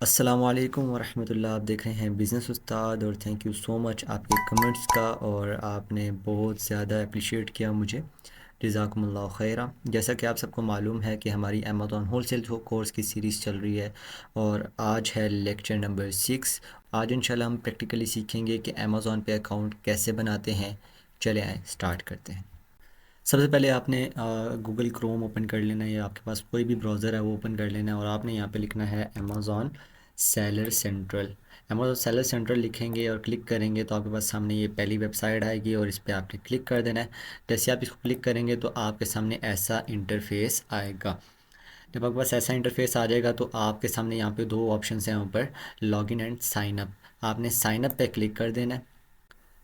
अस्सलाम वालेकुम वरहमतुल्लाह। आप देख रहे हैं बिज़नेस उस्ताद और थैंक यू सो मच आपके कमेंट्स का, और आपने बहुत ज़्यादा अप्रिशिएट किया मुझे। जज़ाकुमुल्लाह खैरा। जैसा कि आप सबको मालूम है कि हमारी अमेज़ॉन होलसेल कोर्स की सीरीज़ चल रही है और आज है लेक्चर नंबर 6। आज इंशाल्लाह हम प्रैक्टिकली सीखेंगे कि अमेज़ॉन पे अकाउंट कैसे बनाते हैं। चले आए स्टार्ट करते हैं। सबसे पहले आपने गूगल क्रोम ओपन कर लेना है या आपके पास कोई भी ब्राउज़र है वो ओपन कर लेना है और आपने यहाँ पे लिखना है Amazon seller central. Amazon seller central लिखेंगे और क्लिक करेंगे तो आपके पास सामने ये पहली वेबसाइट आएगी और इस पर आपने क्लिक कर देना है। जैसे आप इसको क्लिक करेंगे तो आपके सामने ऐसा इंटरफेस आएगा। जब आपके पास ऐसा इंटरफेस आ जाएगा तो आपके सामने यहाँ पे दो ऑप्शन हैं ऊपर, लॉगिन एंड साइन अप। आपने साइन अप पे क्लिक कर देना है।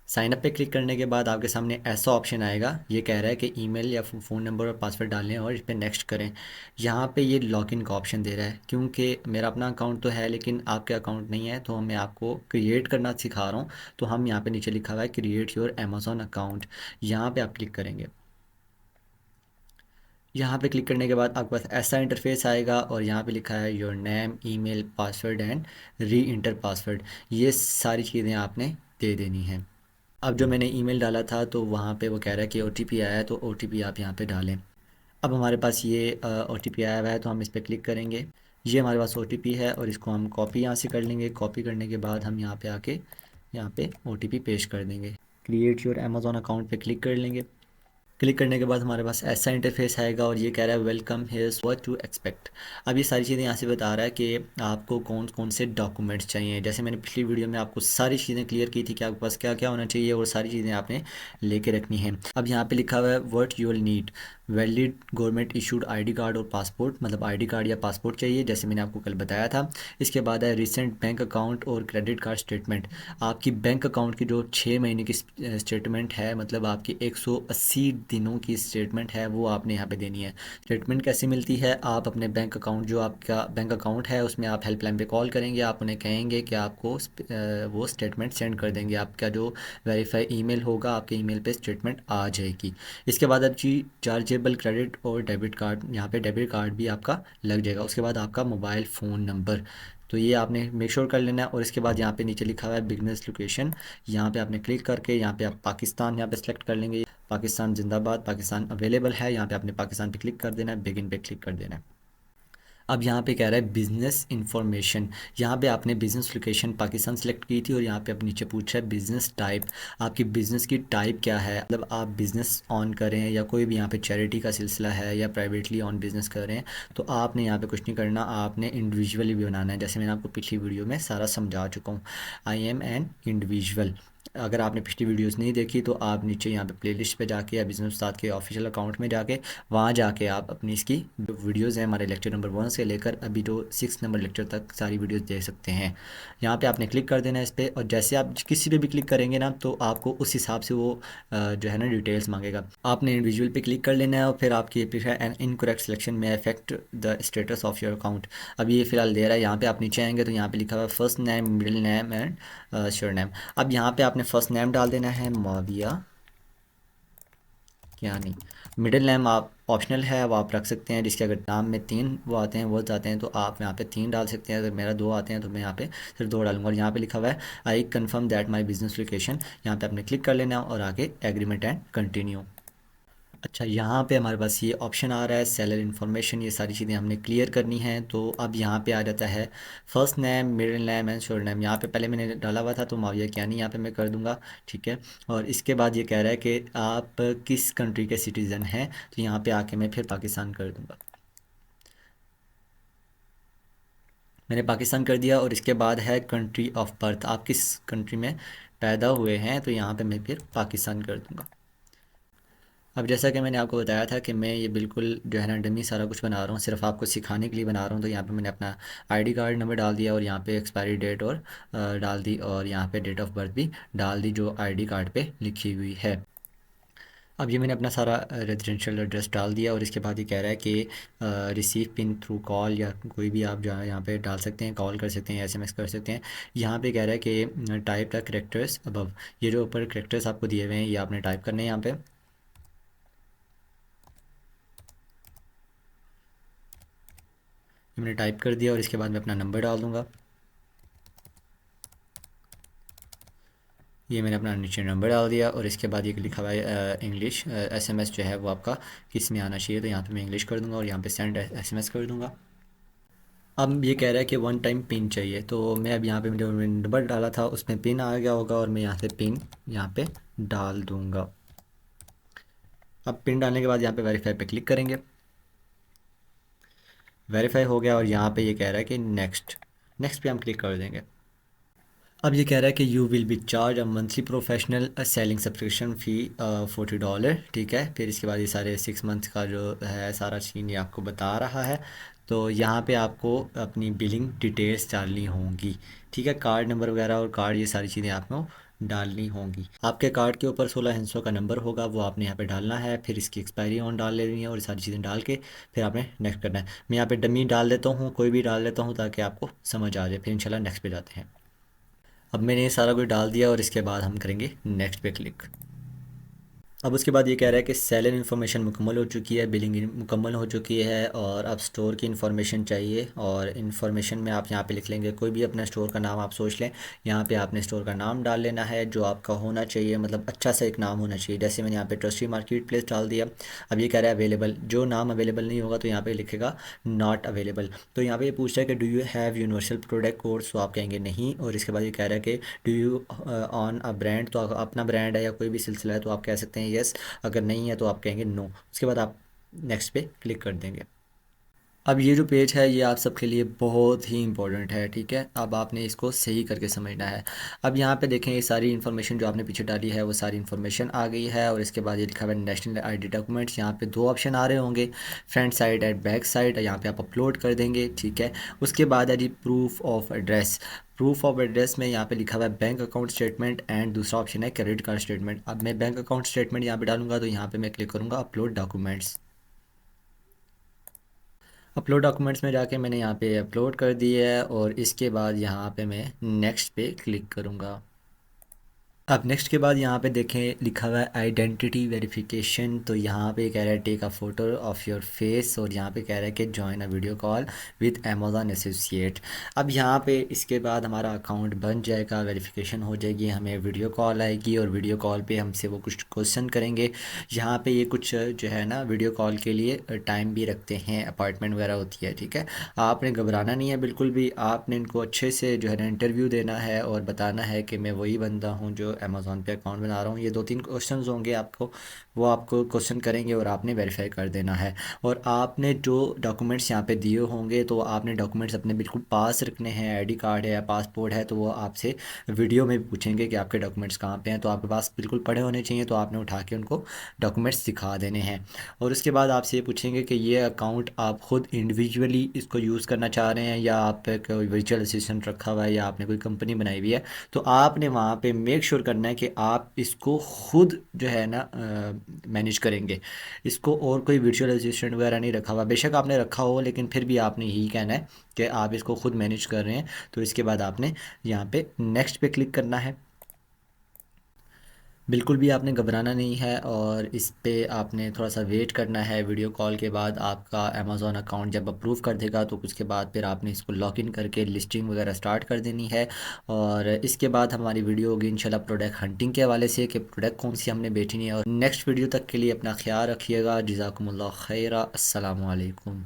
साइन अप पे क्लिक करने के बाद आपके सामने ऐसा ऑप्शन आएगा, ये कह रहा है कि ईमेल या फ़ोन नंबर और पासवर्ड डालें और इस पर नेक्स्ट करें। यहाँ पे ये लॉगिन का ऑप्शन दे रहा है, क्योंकि मेरा अपना अकाउंट तो है लेकिन आपके अकाउंट नहीं है तो मैं आपको क्रिएट करना सिखा रहा हूँ। तो हम यहाँ पे नीचे लिखा हुआ है क्रिएट योर अमेज़ॉन अकाउंट, यहाँ पे आप क्लिक करेंगे। यहाँ पे क्लिक करने के बाद आपके पास ऐसा इंटरफेस आएगा और यहाँ पे लिखा है your name, email, password and re inter password. ये सारी चीज़ें आपने दे देनी हैं। अब जो मैंने ईमेल डाला था तो वहाँ पे वो कह रहा है कि ओटीपी आया है, तो ओटीपी आप यहाँ पे डालें। अब हमारे पास ये ओटीपी आया हुआ है तो हम इस पर क्लिक करेंगे। ये हमारे पास ओटीपी है और इसको हम कॉपी यहाँ से कर लेंगे। कॉपी करने के बाद हम यहाँ पे आके यहाँ पे ओटीपी पेश कर देंगे। क्रिएट योर अमेज़ॉन अकाउंट पे क्लिक कर लेंगे। क्लिक करने के बाद हमारे पास ऐसा इंटरफेस आएगा और ये कह रहा है welcome here's what to expect. अब ये सारी चीज़ें यहाँ से बता रहा है कि आपको कौन कौन से डॉक्यूमेंट्स चाहिए। जैसे मैंने पिछली वीडियो में आपको सारी चीज़ें क्लियर की थी कि आपके पास क्या क्या होना चाहिए और सारी चीज़ें आपने लेके रखनी है। अब यहाँ पे लिखा हुआ है what you will need, valid government issued ID card और पासपोर्ट, मतलब आईडी कार्ड या पासपोर्ट चाहिए जैसे मैंने आपको कल बताया था। इसके बाद है रिसेंट बैंक अकाउंट और क्रेडिट कार्ड स्टेटमेंट। आपकी बैंक अकाउंट की जो 6 महीने की स्टेटमेंट है, मतलब आपकी 180 दिनों की स्टेटमेंट है, वो आपने यहाँ पे देनी है। स्टेटमेंट कैसे मिलती है, आप अपने बैंक अकाउंट, जो आपका बैंक अकाउंट है उसमें आप हेल्पलाइन पे कॉल करेंगे, आप उन्हें कहेंगे कि आपको वो स्टेटमेंट सेंड कर देंगे। आपका जो वेरीफाई ईमेल होगा आपके ईमेल पे स्टेटमेंट आ जाएगी। इसके बाद आप जी चार्जेबल क्रेडिट और डेबिट कार्ड, यहाँ पे डेबिट कार्ड भी आपका लग जाएगा। उसके बाद आपका मोबाइल फ़ोन नंबर, तो ये आपने मेक श्योर कर लेना है। और इसके बाद यहाँ पे नीचे लिखा हुआ है बिजनेस लोकेशन, यहाँ पे आपने क्लिक करके यहाँ पे आप पाकिस्तान यहाँ पे सेलेक्ट कर लेंगे। पाकिस्तान जिंदाबाद, पाकिस्तान अवेलेबल है, यहाँ पे आपने पाकिस्तान पे क्लिक कर देना है, बिगिन पे क्लिक कर देना है। अब यहाँ पे कह रहा है बिज़नेस इंफॉर्मेशन, यहाँ पे आपने बिज़नेस लोकेशन पाकिस्तान सेलेक्ट की थी और यहाँ पे अब नीचे पूछा है बिज़नेस टाइप, आपकी बिज़नेस की टाइप क्या है, मतलब आप बिज़नेस ऑन करें या कोई भी यहाँ पे चैरिटी का सिलसिला है या प्राइवेटली ऑन बिज़नेस कर रहे हैं, तो आपने यहाँ पे कुछ नहीं करना, आपने इंडिविजुअली भी बनाना है। जैसे मैंने आपको पिछली वीडियो में सारा समझा चुका हूँ, आई एम एन इंडिविजुअल। अगर आपने पिछली वीडियोस नहीं देखी तो आप नीचे यहाँ पे प्लेलिस्ट पे जाके या बिज़नेस उस्ताद के ऑफिशियल अकाउंट में जाके वहाँ जाके आप अपनी इसकी जो वीडियोज़ हैं हमारे लेक्चर नंबर 1 से लेकर अभी जो 6 नंबर लेक्चर तक सारी वीडियोज़ देख सकते हैं। यहाँ पे आपने क्लिक कर देना है इस पर, और जैसे आप किसी पे भी क्लिक करेंगे ना तो आपको उस हिसाब से वो जो है ना डिटेल्स मांगेगा। आपने इंडिविजुअल पे क्लिक कर लेना है और फिर आपकी एन इनकरेक्ट सिलेक्शन में affect the status of your account. अब ये फिलहाल दे रहा है। यहाँ पे आप नीचे आएंगे तो यहाँ पे लिखा हुआ है first name, middle name and sure name. अब यहाँ पे आपने फर्स्ट नेम डाल देना है माविया क्या नहीं। मिडिल नेम आप ऑप्शनल है, वो आप रख सकते हैं, जिसके अगर नाम में 3 वो आते हैं वर्ड्स आते हैं तो आप यहाँ पे 3 डाल सकते हैं। अगर मेरा 2 आते हैं तो मैं यहाँ पे सिर्फ 2 डालूंगा। और यहाँ पे लिखा हुआ है I confirm that my business location, यहाँ पे आपने क्लिक कर लेना है और आगे एग्रीमेंट एंड कंटिन्यू। अच्छा, यहाँ पे हमारे पास ये ऑप्शन आ रहा है सेलर इन्फॉर्मेशन, ये सारी चीज़ें हमने क्लियर करनी है। तो अब यहाँ पे आ जाता है first name, middle name and sure name. यहाँ पे पहले मैंने डाला हुआ था तो माविया क्या नहीं, यहाँ पे मैं कर दूंगा, ठीक है। और इसके बाद ये कह रहा है कि आप किस कंट्री के सिटीज़न हैं, तो यहाँ पे आके मैं फिर पाकिस्तान कर दूँगा। मैंने पाकिस्तान कर दिया और इसके बाद है कंट्री ऑफ बर्थ, आप किस कंट्री में पैदा हुए हैं, तो यहाँ पे मैं फिर पाकिस्तान कर दूँगा। अब जैसा कि मैंने आपको बताया था कि मैं ये बिल्कुल जो है ना डमी सारा कुछ बना रहा हूँ, सिर्फ आपको सिखाने के लिए बना रहा हूँ। तो यहाँ पे मैंने अपना आईडी कार्ड नंबर डाल दिया और यहाँ पे एक्सपायरी डेट और डाल दी, और यहाँ पे डेट ऑफ बर्थ भी डाल दी जो आईडी कार्ड पे लिखी हुई है। अब ये मैंने अपना सारा रेजिडेंशियल एड्रेस डाल दिया और इसके बाद ये कह रहा है कि रिसीव पिन थ्रू कॉल, या कोई भी आप जो है यहाँ पे डाल सकते हैं, कॉल कर सकते हैं, एसएमएस कर सकते हैं। यहाँ पे कह रहा है कि टाइप द करेक्टर्स अबव, ये जो ऊपर करेक्टर्स आपको दिए हुए हैं ये आपने टाइप करने हैं यहाँ पे। मैंने टाइप कर दिया और इसके बाद मैं अपना नंबर डाल दूँगा। ये मैंने अपना नीचे नंबर डाल दिया और इसके बाद ये लिखा हुआ है इंग्लिश एसएमएस जो है वो आपका किस में आना चाहिए, तो यहाँ पे मैं इंग्लिश कर दूंगा और यहाँ पे सेंड एसएमएस कर दूंगा। अब ये कह रहा है कि वन टाइम पिन चाहिए, तो मैं अब यहाँ पे जो मैंने नंबर डाला था उसमें पिन आ गया होगा और मैं यहाँ से पिन यहाँ पे डाल दूंगा। अब पिन डालने के बाद यहाँ पे वेरीफाई पे क्लिक करेंगे। वेरीफाई हो गया और यहाँ पे ये कह रहा है कि नेक्स्ट, नेक्स्ट पे हम क्लिक कर देंगे। अब ये कह रहा है कि you will be charge a monthly professional selling subscription fee $40, ठीक है। फिर इसके बाद ये सारे 6 मंथ का जो है सारा सीन ये आपको बता रहा है। तो यहाँ पे आपको अपनी बिलिंग डिटेल्स डालनी होंगी, ठीक है। कार्ड नंबर वगैरह और कार्ड ये सारी चीज़ें आपको डालनी होंगी। आपके कार्ड के ऊपर 16 हिस्सों का नंबर होगा, वो आपने यहाँ पे डालना है। फिर इसकी एक्सपायरी ऑन डाल लेनी है और ये सारी चीज़ें डाल के फिर आपने नेक्स्ट करना है। मैं यहाँ पे डमी डाल देता हूँ, कोई भी डाल देता हूँ ताकि आपको समझ आ जाए। फिर इंशाल्लाह नेक्स्ट पे जाते हैं। अब मैंने ये सारा कुछ डाल दिया और इसके बाद हम करेंगे नेक्स्ट पे क्लिक। अब उसके बाद ये कह रहा है कि सेलर इन्फॉर्मेशन मुकम्मल हो चुकी है, बिलिंग मुकम्मल हो चुकी है और अब स्टोर की इन्फॉर्मेशन चाहिए। और इन्फॉर्मेशन में आप यहाँ पे लिख लेंगे कोई भी अपना स्टोर का नाम आप सोच लें। यहाँ पे आपने स्टोर का नाम डाल लेना है जो आपका होना चाहिए, मतलब अच्छा सा एक नाम होना चाहिए। जैसे मैंने यहाँ पे ट्रस्टी मार्केट प्लेस डाल दिया। अब ये कह रहा है अवेलेबल, जो नाम अवेलेबल नहीं होगा तो यहाँ पे लिखेगा नॉट अवेलेबल। तो यहाँ पे ये पूछ रहा है कि do you have universal product code, तो आप कहेंगे नहीं। और इसके बाद ये कह रहा है कि do you on a brand, तो अपना ब्रांड है या कोई भी सिलसिला है तो आप कह सकते हैं यस, अगर नहीं है तो आप कहेंगे नो। उसके बाद आप नेक्स्ट पे क्लिक कर देंगे। अब ये जो पेज है ये आप सबके लिए बहुत ही इंपॉर्टेंट है, ठीक है। अब आपने इसको सही करके समझना है। अब यहाँ पे देखें ये सारी इन्फॉर्मेशन जो आपने पीछे डाली है वो सारी इन्फॉर्मेशन आ गई है और इसके बाद ये लिखा हुआ है नेशनल आईडी डॉक्यूमेंट्स। यहाँ पे दो ऑप्शन आ रहे होंगे, front side and back side. यहाँ पे आप अपलोड कर देंगे, ठीक है। उसके बाद है जी proof of address. Proof of address में यहाँ पे लिखा हुआ है बैंक अकाउंट स्टेटमेंट एंड दूसरा ऑप्शन है क्रेडिट कार्ड स्टेटमेंट। अब मैं बैंक अकाउंट स्टेटमेंट यहाँ पे डालूंगा तो यहाँ पे मैं क्लिक करूँगा अपलोड डॉक्यूमेंट्स। अपलोड डॉक्यूमेंट्स में जाके मैंने यहाँ पे अपलोड कर दिया है और इसके बाद यहाँ पे मैं नेक्स्ट पे क्लिक करूँगा। अब नेक्स्ट के बाद यहाँ पे देखें लिखा हुआ है आइडेंटिटी वेरिफिकेशन। तो यहाँ पे कह रहा है take a photo of your face और यहाँ पे कह रहा है कि join a video call with Amazon associate. अब यहाँ पे इसके बाद हमारा अकाउंट बन जाएगा, वेरिफिकेशन हो जाएगी, हमें वीडियो कॉल आएगी और वीडियो कॉल पे हमसे वो कुछ क्वेश्चन करेंगे। यहाँ पे ये कुछ जो है ना वीडियो कॉल के लिए टाइम भी रखते हैं, अपॉइंटमेंट वगैरह होती है, ठीक है। आपने घबराना नहीं है बिल्कुल भी, आपने इनको अच्छे से जो है ना इंटरव्यू देना है और बताना है कि मैं वही बंदा हूँ जो अमेज़ॉन पे अकाउंट बना रहा हूँ। ये 2-3 क्वेश्चंस होंगे आपको, वो आपको क्वेश्चन करेंगे और आपने वेरीफाई कर देना है। और आपने जो डॉक्यूमेंट्स यहाँ पे दिए होंगे तो आपने डॉक्यूमेंट्स अपने बिल्कुल पास रखने हैं। आईडी कार्ड है या पासपोर्ट है तो वो आपसे वीडियो में भी पूछेंगे कि आपके डॉक्यूमेंट्स कहाँ पे हैं, तो आपके पास बिल्कुल पड़े होने चाहिए। तो आपने उठा के उनको डॉक्यूमेंट्स दिखा देने हैं। और उसके बाद आपसे ये पूछेंगे कि ये अकाउंट आप ख़ुद इंडिविजुअली इसको यूज़ करना चाह रहे हैं या आप कोई वर्चुअल असिस्टेंट रखा हुआ है या आपने कोई कंपनी बनाई हुई है। तो आपने वहाँ पे मेक श्योर करना है कि आप इसको खुद जो है ना मैनेज करेंगे। इसको और कोई वर्चुअल असिस्टेंट वगैरह नहीं रखा हुआ, बेशक आपने रखा हो लेकिन फिर भी आपने यही कहना है कि आप इसको खुद मैनेज कर रहे हैं। तो इसके बाद आपने यहाँ पे नेक्स्ट पे क्लिक करना है। बिल्कुल भी आपने घबराना नहीं है और इस पे आपने थोड़ा सा वेट करना है। वीडियो कॉल के बाद आपका अमेज़ॉन अकाउंट जब अप्रूव कर देगा तो उसके बाद फिर आपने इसको लॉगिन करके लिस्टिंग वगैरह स्टार्ट कर देनी है। और इसके बाद हमारी वीडियो होगी इंशाल्लाह प्रोडक्ट हंटिंग के हवाले से कि प्रोडक्ट कौन सी हमने बेचनी है। और नेक्स्ट वीडियो तक के लिए अपना ख्याल रखिएगा। जज़ाकुमुल्लाह खैरा। अस्सलामु अलैकुम।